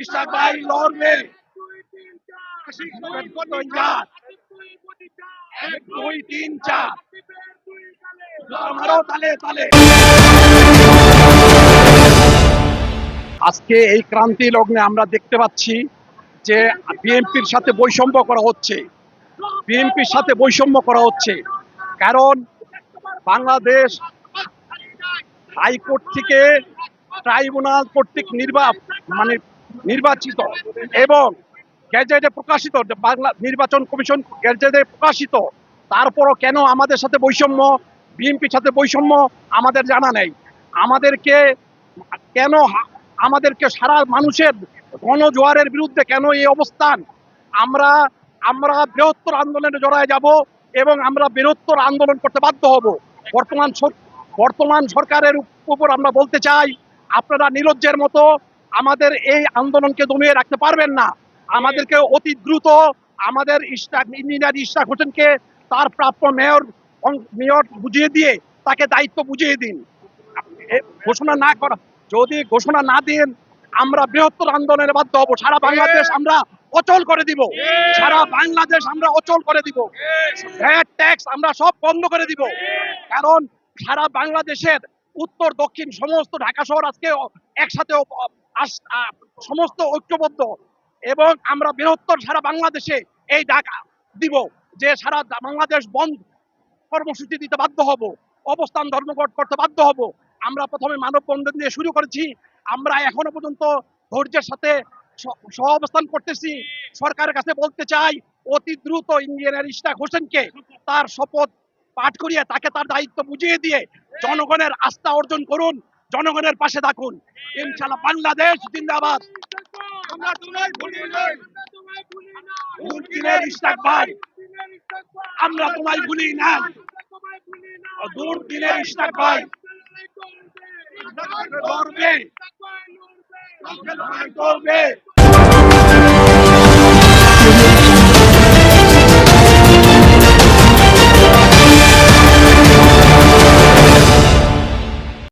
ইশাক ভাই লড়বে। এক দুই তিন চার আমারও তালে তালে। আজকে এই ক্রান্তি লগ্নে আমরা দেখতে পাচ্ছি যে বিএনপির সাথে বৈষম্য করা হচ্ছে, বিএনপির সাথে বৈষম্য করা হচ্ছে। কারণ বাংলাদেশ হাইকোর্ট থেকে ট্রাইব্যুনাল কর্তৃক নির্বাচিত এবং গ্যাজেটে প্রকাশিত, বাংলা নির্বাচন কমিশন গ্যাজেটে প্রকাশিত। তারপরও কেন আমাদের সাথে বৈষম্য, বিএনপির সাথে বৈষম্য আমাদের জানা নেই। আমাদেরকে কেন আমাদেরকে সারা মানুষের গণজোয়ারের বিরুদ্ধে কেন এই অবস্থান? আমরা আমরা বৃহত্তর আন্দোলনে জড়ায় যাব এবং আমরা বৃহত্তর আন্দোলন করতে বাধ্য হব। বর্তমান সরকারের উপর আমরা বলতে চাই, আপনারা নির্লজ্জের মতো আমাদের এই আন্দোলনকে দমিয়ে রাখতে পারবেন না। আমাদেরকে অতি দ্রুত আমাদের ইঞ্জিনিয়ার ইশরাক হোসেনকে তার প্রাপ্য মেয়র বুঝিয়ে দিয়ে তাকে দায়িত্ব বুঝিয়ে দিন। ঘোষণা না করা, যদি ঘোষণা না দেন আমরা বৃহত্তর আন্দোলনে বাধ্য হব। সারা বাংলাদেশ আমরা অচল করে দিব, সারা বাংলাদেশ আমরা অচল করে দিব। ভ্যাট ট্যাক্স আমরা সব বন্ধ করে দিব। কারণ সারা বাংলাদেশের উত্তর দক্ষিণ সমস্ত ঢাকা শহর আজকে একসাথে সমস্ত ঐক্যবদ্ধ এবং আমরা বৃহত্তর সারা বাংলাদেশে এই ডাকা দিব যে সারা বাংলাদেশ বন্ধ কর্মসূচি দিতে বাধ্য হব, অবস্থান ধর্মঘট করতে বাধ্য হব। আমরা প্রথমে মানববন্ধন দিয়ে শুরু করেছি, আমরা এখনো পর্যন্ত ধৈর্যের সাথে সহাবস্থান করতেছি। সরকারের কাছে বলতে চাই, অতি দ্রুত ইঞ্জিনিয়ার ইশরাক হোসেনকে তার শপথ পাঠ করিয়ে তাকে তার দায়িত্ব বুঝিয়ে দিয়ে জনগণের আস্থা অর্জন করুন, জনগণের পাশে থাকুন। ইনশাআল্লাহ বাংলাদেশ জিন্দাবাদ। আমরা তোমায় ভুলি নাই দুর্দিনের ইশরাক ভাই, আমরা তোমায় ভুলি না দুর্দিনের ইশরাক ভাই। লড়বে, লড়বে।